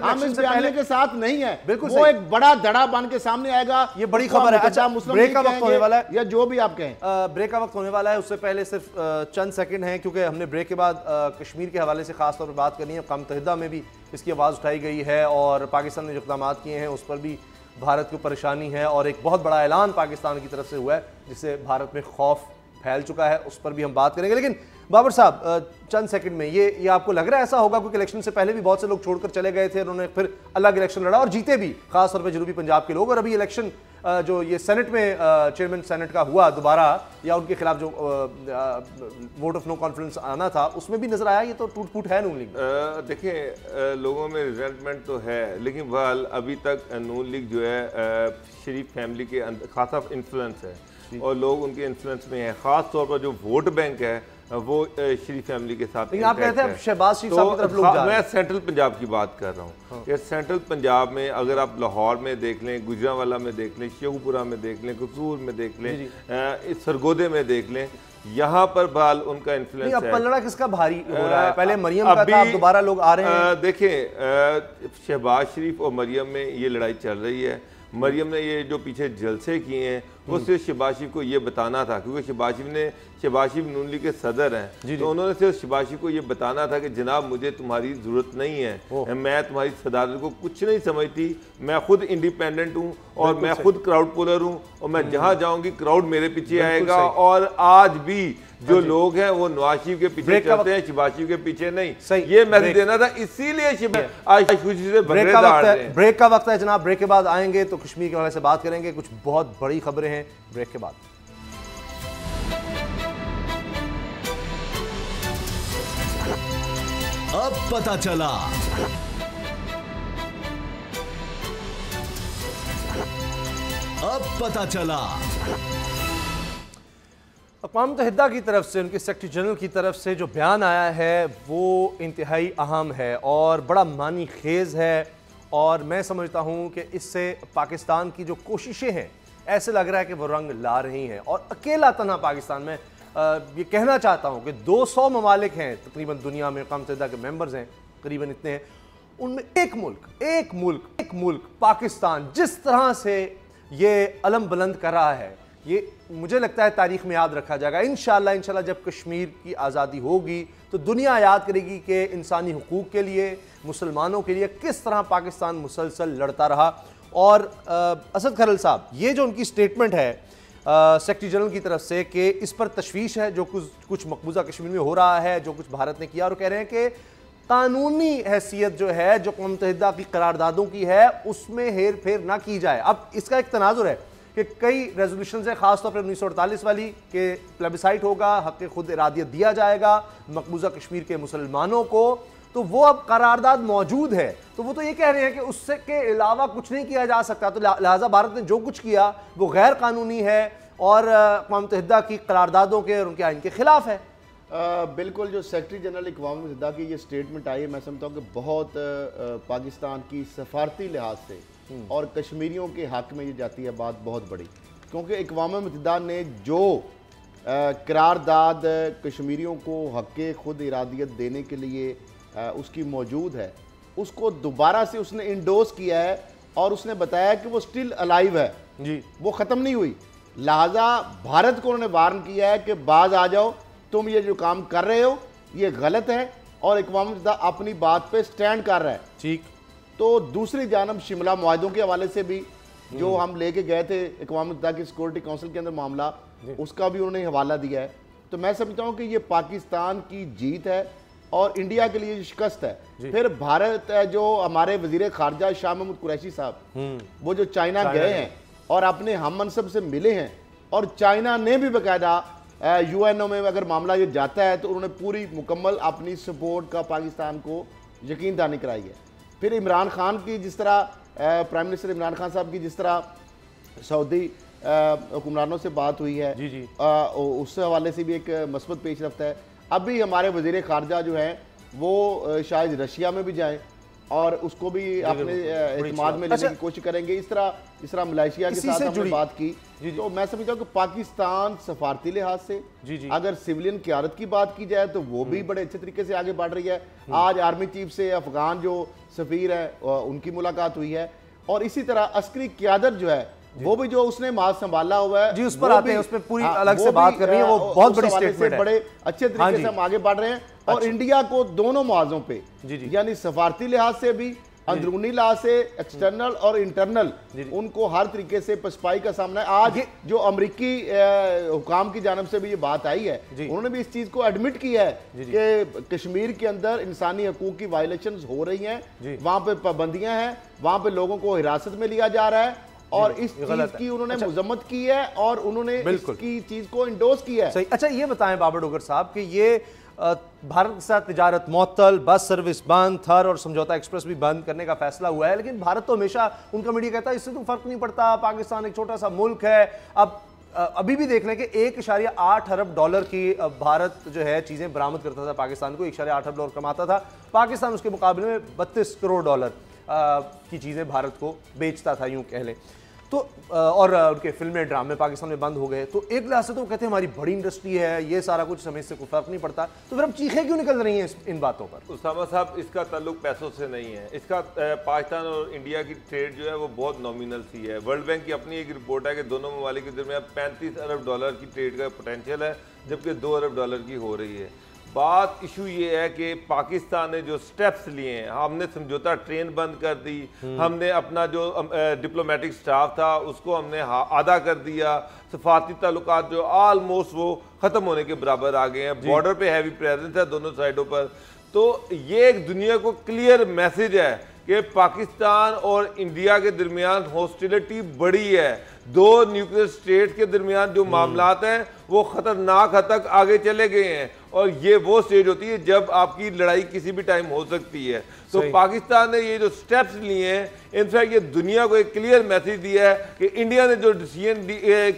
हम इस बयानी के साथ नहीं है। बिल्कुल वो एक बड़ा धड़ा बन के सामने आएगा। ये बड़ी खबर है। अच्छा, ब्रेक का वक्त होने वाला है या जो भी आप कहें, ब्रेक का वक्त होने वाला है। उससे पहले सिर्फ चंद सेकंड हैं क्योंकि हमने ब्रेक के बाद कश्मीर के हवाले से खास तौर पर बात करनी है। अक़वाम मुत्तहिदा में भी इसकी आवाज़ उठाई गई है और पाकिस्तान ने जो इक़दाम किए हैं उस पर भी भारत को परेशानी है और एक बहुत बड़ा ऐलान पाकिस्तान की तरफ से हुआ है जिससे भारत में खौफ फैल चुका है, उस पर भी हम बात करेंगे। लेकिन बाबर साहब, चंद सेकंड में ये आपको लग रहा है ऐसा होगा क्योंकि इलेक्शन से पहले भी बहुत से लोग छोड़कर चले गए थे, उन्होंने फिर अलग इलेक्शन लड़ा और जीते भी, खासतौर पर जनूबी पंजाब के लोग, और अभी इलेक्शन जो ये सेनेट में चेयरमैन सेनेट का हुआ दोबारा या उनके खिलाफ जो वोट ऑफ नो कॉन्फिडेंस आना था उसमें भी नजर आया ये तो टूट फूट है नून लीग। देखिए लोगों में रिजेंटमेंट तो है लेकिन बहरहाल अभी तक नून लीग जो है शरीफ फैमिली के अंदर खासा इन्फ्लुएंस है और लोग उनके इन्फ्लुएंस में हैं। ख़ास तौर पर जो वोट बैंक है वो शरीफ फैमिली के साथ। आप कहते हैं शहबाज शरीफ साहब की तरफ लोग जा रहे हैं। मैं सेंट्रल पंजाब की बात कर रहा हूँ कि सेंट्रल पंजाब में अगर आप लाहौर में देख लें, गुजरांवाला में देख लें, शेखुपुरा में देख लें, कसूर में देख लें, इस सरगोदे में देख लें, यहाँ पर बहाल उनका इन्फ्लुएंस है। पलड़ा किसका भारी हो रहा है? पहले मरियम का था, दोबारा लोग आ रहे हैं। देखिए शहबाज शरीफ और मरियम में ये लड़ाई चल रही है। मरियम ने ये जो पीछे जलसे किए हैं वो सिर्फ शहबाज शरीफ को ये बताना था क्योंकि शहबाज शरीफ नून लीग के सदर हैं, तो उन्होंने सिर्फ शहबाज शरीफ को ये बताना था कि जनाब मुझे तुम्हारी जरूरत नहीं है, मैं तुम्हारी सदारत को कुछ नहीं समझती, मैं खुद इंडिपेंडेंट हूँ और मैं खुद क्राउड पुलर हूँ और मैं जहाँ जाऊँगी क्राउड मेरे पीछे आएगा। और आज भी जो लोग हैं वो नवाज शरीफ के पीछे चलते हैं, शहबाज शरीफ के पीछे नहीं। ये मैसेज देना था, इसीलिए आज खुशी से ब्रेक का वक्त है जनाब। ब्रेक के बाद आएंगे तो कश्मीर के हवाले से बात करेंगे, कुछ बहुत बड़ी खबरें हैं ब्रेक के बाद। अब पता चला। अब पता चला। अक़वाम मुत्तहिदा की तरफ से, उनके सेक्रेटरी जनरल की तरफ से जो बयान आया है वो इंतहाई अहम है और बड़ा मानी खेज़ है और मैं समझता हूँ कि इससे पाकिस्तान की जो कोशिशें हैं ऐसे लग रहा है कि वो रंग ला रही हैं। और अकेला तन्हा पाकिस्तान में ये कहना चाहता हूँ कि 200 ममालिक हैं तकरीबन दुनिया में, अक़वाम मुत्तहिदा के मेंबर्स हैं करीबन इतने हैं, उनमें एक मुल्क पाकिस्तान जिस तरह से ये अलम बुलंद कर रहा है ये मुझे लगता है तारीख में याद रखा जाएगा। इंशाल्लाह जब कश्मीर की आज़ादी होगी तो दुनिया याद करेगी कि इंसानी हुकूक के लिए, मुसलमानों के लिए किस तरह पाकिस्तान मुसलसल लड़ता रहा। और असद खरल साहब, ये जो उनकी स्टेटमेंट है सेक्रेटरी जनरल की तरफ से कि इस पर तशवीश है जो कुछ मकबूजा कश्मीर में हो रहा है, जो कुछ भारत ने किया, और कह रहे हैं कि कानूनी हैसियत जो है जो अक़वाम मुत्तहिदा की करारदादों की है उसमें हेर फेर ना की जाए। अब इसका एक तनाजुर है कि कई रेजोल्यूशन है, खासतौर पर 1948 वाली के प्लेबिसाइट होगा, हक़ खुद इरादियत दिया जाएगा मकबूजा कश्मीर के मुसलमानों को, तो वो अब करारदाद मौजूद है। तो वो तो ये कह रहे हैं कि उससे के अलावा कुछ नहीं किया जा सकता, तो लिहाजा भारत ने जो कुछ किया वो गैर कानूनी है और अक़वाम मुत्तहिदा की करारदादों के और उनके आइन के खिलाफ है। बिल्कुल, जो सेक्रेटरी जनरल अक़वाम मुत्तहिदा की ये स्टेटमेंट आई है, मैं समझता हूँ कि बहुत पाकिस्तान की सफारती लिहाज से और कश्मीरियों के हक़ में ये जाती है बात बहुत बड़ी, क्योंकि अक़वाम मुत्तहिदा ने जो करारदाद कश्मीरियों को हक़ खुद इरादियत देने के लिए उसकी मौजूद है उसको दोबारा से उसने इंडोर्स किया है और उसने बताया कि वो स्टिल अलाइव है जी, वो ख़त्म नहीं हुई। लिहाजा भारत को उन्होंने वार्न किया है कि बाज आ जाओ, तुम ये जो काम कर रहे हो ये गलत है, और अक़वाम मुत्तहिदा अपनी बात पे स्टैंड कर रहा है। ठीक। तो दूसरी जानब शिमला मुआहदों के हवाले से भी जो हम लेके गए थे अक़वाम मुत्तहिदा की सिक्योरिटी काउंसिल के अंदर मामला, उसका भी उन्होंने हवाला दिया है। तो मैं समझता हूँ कि ये पाकिस्तान की जीत है और इंडिया के लिए शिकस्त है। फिर भारत जो हमारे वजीर खारजा शाह महमूद कुरैशी साहब, वो जो चाइना गए हैं और अपने हम मनसब से मिले हैं, और चाइना ने भी बाकायदा यूएनओ में अगर मामला ये जाता है तो उन्होंने पूरी मुकम्मल अपनी सपोर्ट का पाकिस्तान को यकीन दहानी कराई है। फिर इमरान खान की जिस तरह प्राइम मिनिस्टर इमरान खान साहब की जिस तरह सऊदी हुक्मरानों से बात हुई है, जी जी, उस हवाले से भी एक मस्बत पेश रफ्त है। अभी हमारे वजीर खारजा जो हैं वो शायद रशिया में भी जाएं और उसको भी अपने एतमाद में लेने की कोशिश करेंगे। इस तरह मलेशिया के साथ हमने बात की। तो मैं समझता हूँ कि पाकिस्तान सफारती लिहाज से अगर सिविलियन क़यादत की बात की जाए तो वो भी बड़े अच्छे तरीके से आगे बढ़ रही है। आज आर्मी चीफ से अफगान जो सफ़ीर है उनकी मुलाकात हुई है, और इसी तरह अस्करी क़यादत जो है वो भी जो उसने माल संभाला हुआ है जी, उस पर आते हैं, उस पर पूरी अलग से बात कर रही है, वो बहुत बड़ी स्टेटमेंट है। बड़े अच्छे तरीके से हम आगे बढ़ रहे हैं और इंडिया को दोनों मुआवजों पे यानी सफारती लिहाज से भी, अंदरूनी लिहाज से, एक्सटर्नल और इंटरनल, उनको हर तरीके से पसपाई का सामना है। आज जो अमरीकी हुकाम की जानब से भी ये बात आई है, उन्होंने भी इस चीज को एडमिट किया है कि कश्मीर के अंदर इंसानी हकूक की वायलेशन हो रही हैं, वहां पे पाबंदियां हैं, वहां पे लोगों को हिरासत में लिया जा रहा है, और इस चीज की उन्होंने मजम्मत की है और उन्होंने इसकी चीज को इंडोर्स किया है। सही। अच्छा ये बताएं बाबर डोगर साहब कि ये भारत के साथ तिजारत मुअत्तल, बस सर्विस बंद, थर और समझौता एक्सप्रेस भी बंद करने का फैसला हुआ है, लेकिन भारत तो हमेशा, उनका मीडिया कहता है इससे तो फर्क नहीं पड़ता, पाकिस्तान एक छोटा सा मुल्क है। अब अभी भी देख लें कि 1.8 अरब डॉलर की भारत जो है चीज़ें बरामद करता था पाकिस्तान को, 1.8 अरब डॉलर कमाता था, पाकिस्तान उसके मुकाबले में 32 करोड़ डॉलर की चीज़ें भारत को बेचता था, यूँ कह लें तो। और उनके फिल्में ड्रामे पाकिस्तान में बंद हो गए, तो एक लिहाज से तो कहते हैं हमारी बड़ी इंडस्ट्री है, ये सारा कुछ, हमें इससे कोई फर्क नहीं पड़ता, तो फिर अब चीखें क्यों निकल रही हैं इन बातों पर? उसामा साहब, इसका ताल्लुक पैसों से नहीं है। इसका पाकिस्तान और इंडिया की ट्रेड जो है वो बहुत नॉमिनल सी है। वर्ल्ड बैंक की अपनी एक रिपोर्ट है कि दोनों ममालिक के दरमियान 35 अरब डॉलर की ट्रेड का पोटेंशियल है, जबकि 2 अरब डॉलर की हो रही है। बात इशू ये है कि पाकिस्तान ने जो स्टेप्स लिए हैं, हमने समझौता ट्रेन बंद कर दी, हमने अपना जो डिप्लोमेटिक स्टाफ था उसको हमने आधा कर दिया, सफारती ताल्लुकात जो ऑलमोस्ट वो ख़त्म होने के बराबर आ गए हैं, बॉर्डर पे हैवी प्रेजेंस है दोनों साइडों पर। तो ये एक दुनिया को क्लियर मैसेज है कि पाकिस्तान और इंडिया के दरमियान हॉस्टिलिटी बढ़ी है। दो न्यूक्लियर स्टेट के दरमियान जो मामलात हैं वो खतरनाक हद तक आगे चले गए हैं, और ये वो स्टेज होती है जब आपकी लड़ाई किसी भी टाइम हो सकती है। तो पाकिस्तान ने ये जो स्टेप्स लिए हैं, इनफैक्ट ये दुनिया को एक क्लियर मैसेज दिया है कि इंडिया ने जो डिसीजन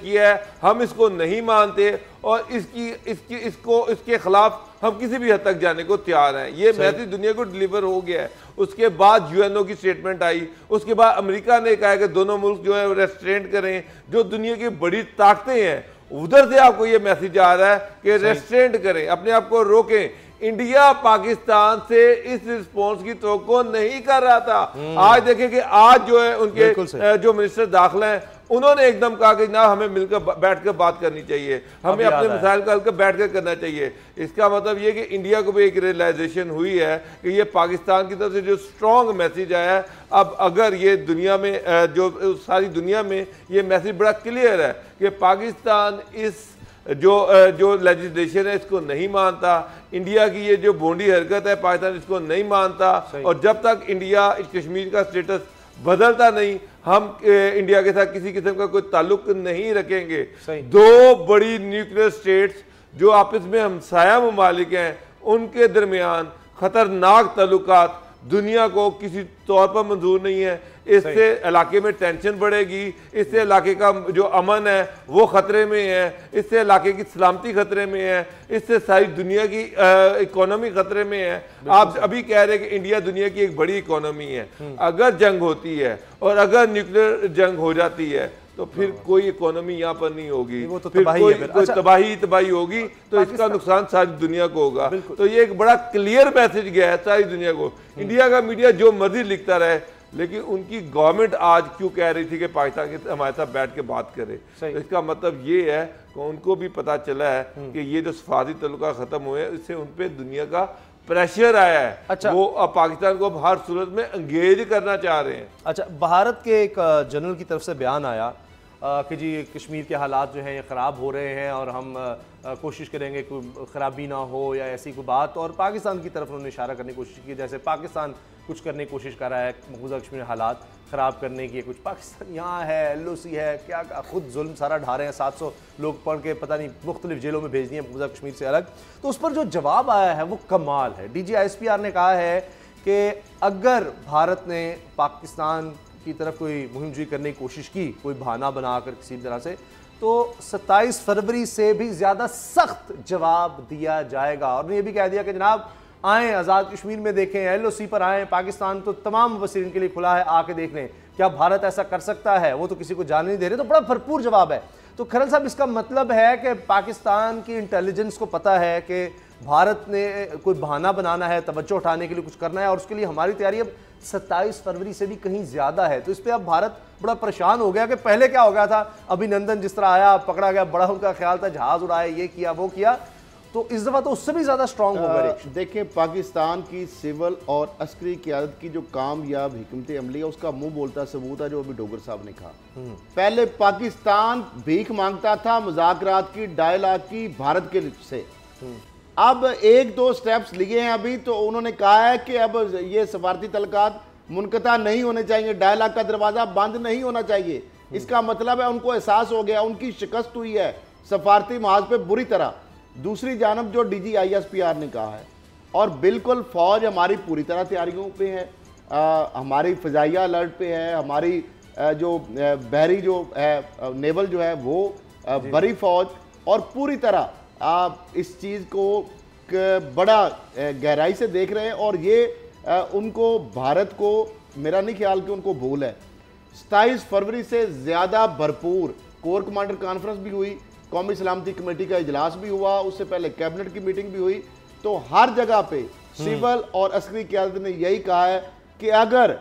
किया है हम इसको नहीं मानते, और इसके खिलाफ हम किसी भी हद तक जाने को तैयार हैं। ये मैसेज दुनिया को डिलीवर हो गया है। उसके बाद यूएनओ की स्टेटमेंट आई, उसके बाद अमेरिका ने कहा कि दोनों मुल्क जो है रेस्ट्रेंट करें। जो दुनिया की बड़ी ताकतें हैं उधर से आपको ये मैसेज आ रहा है कि रेस्ट्रेंट करें, अपने आप को रोकें। इंडिया पाकिस्तान से इस रिस्पॉन्स की तवक्को नहीं कर रहा था। आज देखें कि आज जो है उनके जो मिनिस्टर दाखिला हैं उन्होंने एकदम कहा कि ना हमें मिलकर बैठकर बात करनी चाहिए, हमें अपने मसाइल का हल बैठकर करना चाहिए। इसका मतलब ये कि इंडिया को भी एक रियलाइजेशन हुई है कि ये पाकिस्तान की तरफ से जो स्ट्रॉन्ग मैसेज आया है, अब अगर ये दुनिया में जो सारी दुनिया में ये मैसेज बड़ा क्लियर है कि पाकिस्तान इस जो लेजिस्लेशन है इसको नहीं मानता, इंडिया की ये जो बोंडी हरकत है पाकिस्तान इसको नहीं मानता, और जब तक इंडिया कश्मीर का स्टेटस बदलता नहीं हम इंडिया के साथ किसी किस्म का कोई ताल्लुक नहीं रखेंगे। दो बड़ी न्यूक्लियर स्टेट्स जो आपस में हमसाया ममालिक हैं उनके दरमियान खतरनाक ताल्लुकात दुनिया को किसी तौर पर मंजूर नहीं है। इससे इलाके में टेंशन बढ़ेगी, इससे इलाके का जो अमन है वो खतरे में है, इससे इलाके की सलामती खतरे में है, इससे सारी दुनिया की इकोनॉमी खतरे में है। आप अभी कह रहे हैं कि इंडिया दुनिया की एक बड़ी इकोनॉमी है, अगर जंग होती है और अगर न्यूक्लियर जंग हो जाती है तो फिर कोई इकोनॉमी यहाँ पर नहीं होगी, तो फिर कोई तबाही होगी, तो इसका नुकसान सारी दुनिया को होगा। तो ये एक बड़ा क्लियर मैसेज गया है सारी दुनिया को। इंडिया का मीडिया जो मर्जी लिखता रहे, लेकिन उनकी गवर्नमेंट आज क्यों कह रही थी कि पाकिस्तान के हमारे साथ बैठ के बात करे? तो इसका मतलब ये है कि उनको भी पता चला है कि ये जो सफारती तल्लुका ख़त्म हुए हैं, इससे उन पर दुनिया का प्रेशर आया है। अच्छा। वो अब पाकिस्तान को अब हर सूरत में एंगेज करना चाह रहे हैं। अच्छा, भारत के एक जनरल की तरफ से बयान आया कि जी कश्मीर के हालात जो हैं ये ख़राब हो रहे हैं और हम कोशिश करेंगे कोई ख़राबी ना हो या ऐसी कोई बात, और पाकिस्तान की तरफ उन्होंने इशारा करने की कोशिश की, जैसे पाकिस्तान कुछ करने की कोशिश कर रहा है मकबूजा कश्मीर हालात ख़राब करने की, कुछ पाकिस्तान यहाँ है, LOC है, क्या खुद जुल्म सारा ढा रहे हैं, 700 लोग पढ़ के पता नहीं मुख्तलिफ जेलों में भेज दिए मकबूजा कश्मीर से अलग। तो उस पर जो जवाब आया है वो कमाल है। DG ISPR ने कहा है कि अगर भारत ने पाकिस्तान की तरफ कोई मुहिम करने की कोशिश की, कोई बहाना बनाकर किसी भी तरह से, तो 27 फरवरी से भी ज़्यादा सख्त जवाब दिया जाएगा। और ये भी कह दिया कि जनाब आएँ आज़ाद कश्मीर में देखें, LOC पर आएँ, पाकिस्तान तो तमाम मुबस्सिरीन के लिए खुला है, आके देख लें। क्या भारत ऐसा कर सकता है? वो तो किसी को जाने नहीं दे रहे। तो बड़ा भरपूर जवाब है। तो खरल साहब, इसका मतलब है कि पाकिस्तान की इंटेलिजेंस को पता है कि भारत ने कोई बहाना बनाना है, तवज्जो उठाने के लिए कुछ करना है, और उसके लिए हमारी तैयारी अब 27 फरवरी से भी कहीं ज़्यादा है। तो इस पर अब भारत बड़ा परेशान हो गया कि पहले क्या हो गया था, अभिनंदन जिस तरह आया, पकड़ा गया, बड़ा उनका ख्याल था जहाज़ उड़ाए, ये किया वो किया, तो इस दफ़ा तो उससे भी ज़्यादा स्ट्रॉन्ग होगा। देखिए, पाकिस्तान की सिविल और अस्करी क़यादत की जो कामयाब हिकमत अमली है उसका मुंह बोलता सबूत है जो अभी डोगर साहब ने कहा। पहले पाकिस्तान भीख मांगता था मुज़ाकरात की, डायलॉग की भारत के से। अब 1-2 स्टेप्स लिए हैं अभी, तो उन्होंने कहा है कि अब ये सफारती तल्लुकात मुनक़ता नहीं होने चाहिए, डायलॉग का दरवाज़ा बंद नहीं होना चाहिए। इसका मतलब है उनको एहसास हो गया, उनकी शिकस्त हुई है सफारती महाज पे बुरी तरह। दूसरी जानब जो DG ISPR ने कहा है, और बिल्कुल फ़ौज हमारी पूरी तरह तैयारियों पे है, हमारी फ़िज़ाइया अलर्ट पे है, हमारी जो बहरी जो है नेवल जो है वो बड़ी फ़ौज, और पूरी तरह आप इस चीज़ को बड़ा गहराई से देख रहे हैं। और ये उनको भारत को, मेरा नहीं ख्याल कि उनको भूल है। 27 फरवरी से ज़्यादा भरपूर कोर कमांडर कॉन्फ्रेंस भी हुई, कौमी सलामती कमेटी का इजलास भी हुआ, उससे पहले कैबिनेट की मीटिंग भी हुई। तो हर जगह पे सिविल और अस्करी क़यादत ने यही कहा है कि अगर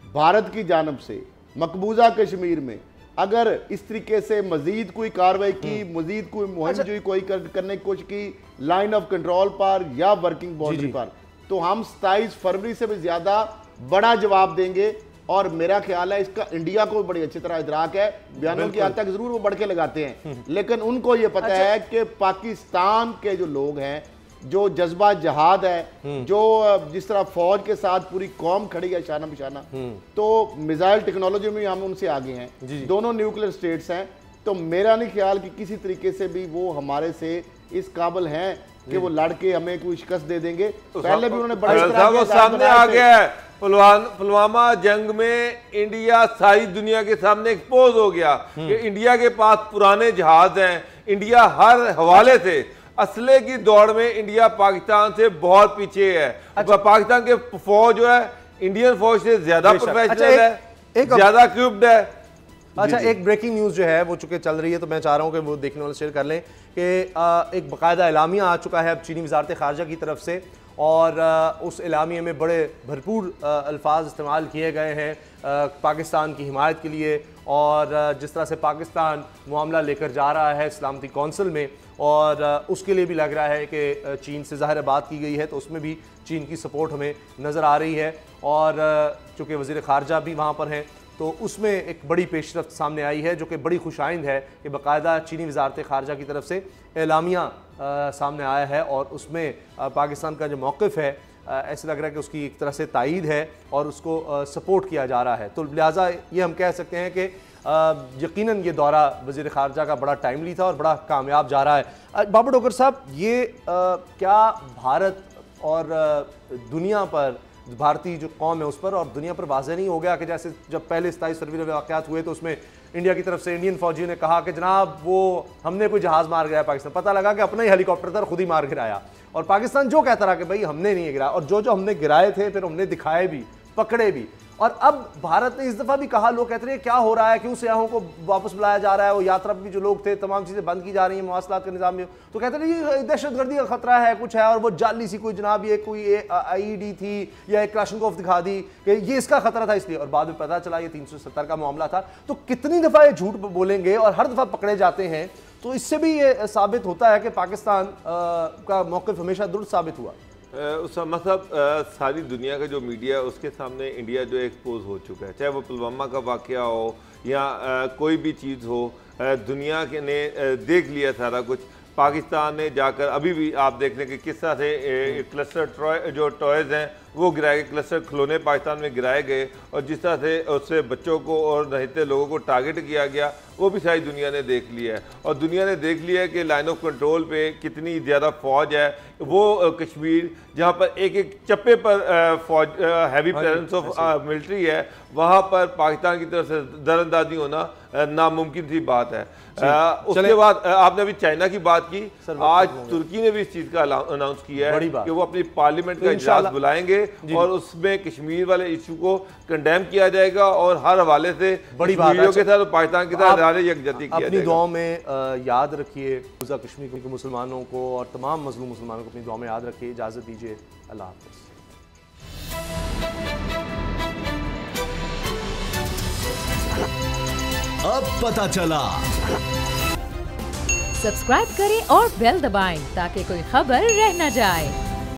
भारत की जानब से मकबूजा कश्मीर में अगर इस तरीके से मजीद कोई कार्रवाई की, मजीद कोई मुहिम कोई करने की कोशिश की लाइन ऑफ कंट्रोल पर या वर्किंग बाउंड्री पर, तो हम 27 फरवरी से भी ज़्यादा बड़ा जवाब देंगे। और मेरा ख्याल है इसका इंडिया को बड़ी अच्छी तरह इदराक है। बयानों की हद तक जरूर वो बढ़ के लगाते हैं, लेकिन उनको ये पता है कि पाकिस्तान के जो लोग हैं, जो जज्बा जहाद है, जो जिस तरह फौज के साथ पूरी कौम खड़ी है शाना बिशाना, तो मिसाइल टेक्नोलॉजी में हम उनसे आगे हैं, दोनों न्यूक्लियर स्टेट्स हैं। तो मेरा नहीं ख्याल कि किसी तरीके से भी वो हमारे से इस काबिल हैं कि वो लड़के हमें कोई शिकस्त दे देंगे। पहले भी उन्होंने बड़े सामने आ गया है, पुलवामा जंग में इंडिया सारी दुनिया के सामने एक्सपोज हो गया कि इंडिया के पास पुराने जहाज हैं। इंडिया हर हवाले से असले की दौड़ में इंडिया पाकिस्तान से बहुत पीछे है। पाकिस्तान के फौज जो है इंडियन फौज से ज्यादा प्रोफेशनल है, ज्यादा इक्विप्ड है। अच्छा, एक ब्रेकिंग न्यूज़ जो है वो चूंकि चल रही है, तो मैं चाह रहा हूँ कि वो देखने वाले शेयर कर लें कि एक बाकायदा एलामिया आ चुका है अब चीनी वजारत ख़ारजा की तरफ से, और उस एलामिया में बड़े भरपूर अल्फाज इस्तेमाल किए गए हैं पाकिस्तान की हिमायत के लिए, और जिस तरह से पाकिस्तान मामला लेकर जा रहा है सलामती कौंसिल में, और उसके लिए भी लग रहा है कि चीन से ज़ाहिर बात की गई है, तो उसमें भी चीन की सपोर्ट हमें नज़र आ रही है। और चूँकि वज़ीर ख़ारजा भी वहाँ पर हैं, तो उसमें एक बड़ी पेशरफ्त सामने आई है जो कि बड़ी खुशाइंद है कि बाकायदा चीनी वजारत ख़ारजा की तरफ से एलामिया सामने आया है, और उसमें पाकिस्तान का जो मौक़िफ़ है ऐसे लग रहा है कि उसकी एक तरह से तायीद है और उसको सपोर्ट किया जा रहा है। तो लिहाजा ये हम कह सकते हैं कि यकीनन ये दौरा वज़ीर ख़ारजा का बड़ा टाइमली था और बड़ा कामयाब जा रहा है। बाबर डोगर साहब, ये क्या भारत और दुनिया पर, भारतीय जो कौम है उस पर और दुनिया पर वाज़ेह नहीं हो गया कि जैसे जब पहले 27 फरवरी में वाक़यात हुए तो उसमें इंडिया की तरफ से इंडियन फौजियों ने कहा कि जनाब वो हमने कोई जहाज़ मार गिराया पाकिस्तान, पता लगा कि अपना ही हेलीकॉप्टर था, खुद ही मार गिराया, और पाकिस्तान जो कहता रहा कि भाई हमने नहीं गिराया, और जो हमने गिराए थे फिर हमने दिखाए भी, पकड़े भी, और अब भारत ने इस दफ़ा भी कहा, लोग कहते रहे क्या हो रहा है, क्यों सियाहों को वापस बुलाया जा रहा है, वो यात्रा भी जो लोग थे तमाम चीज़ें बंद की जा रही हैं मवासलात के निज़ाम में, तो कहते रहे ये दहशतगर्दी का खतरा है, कुछ है, और वो जाली सी कोई जनाब ये कोई IED थी या एक क्लाशनकोव दिखा दी कि ये इसका खतरा था इसलिए, और बाद में पता चला ये 370 का मामला था। तो कितनी दफ़ा ये झूठ बोलेंगे और हर दफ़ा पकड़े जाते हैं, तो इससे भी ये साबित होता है कि पाकिस्तान का मौक़िफ़ हमेशा दुरुस्त साबित हुआ। उसामा साहब, सारी दुनिया का जो मीडिया है उसके सामने इंडिया जो एक्सपोज हो चुका है, चाहे वो पुलवामा का वाक़या हो या कोई भी चीज़ हो, दुनिया के ने देख लिया सारा कुछ। पाकिस्तान ने जाकर अभी भी आप देख लें कि किस तरह से क्लस्टर जो टॉयज़ हैं वो गिराए गए, क्लस्टर खिलौने पाकिस्तान में गिराए गए, और जिस तरह से उससे बच्चों को और रहते लोगों को टारगेट किया गया वो भी सारी दुनिया ने देख लिया है। और दुनिया ने देख लिया है कि लाइन ऑफ कंट्रोल पे कितनी ज़्यादा फ़ौज है। वो कश्मीर जहाँ पर एक एक चप्पे पर फौज हैवी प्रेजेंस ऑफ मिलिट्री है, वहाँ पर पाकिस्तान की तरफ से दरअंदाजी होना नामुमकिन सी बात है। उसके बाद आपने अभी चाइना की बात की, आज तुर्की ने भी इस चीज़ का अनाउंस किया है कि वो अपनी पार्लियामेंट का इजलास बुलाएंगे और उसमें कश्मीर वाले इशू को कंडेम किया जाएगा और हर हवाले से बड़ी बात के साथ पाकिस्तान के साथ यकजहती किया अपनी दुआओं में याद रखिए कश्मीर के मुसलमानों को और तमाम मजलूम मुसलमानों को अपनी दुआ में याद रखिए। इजाज़त दीजिए, अल्लाह हाफ़िज़। अब पता चला। सब्सक्राइब करें और बेल दबाएं ताकि कोई खबर रह न जाए।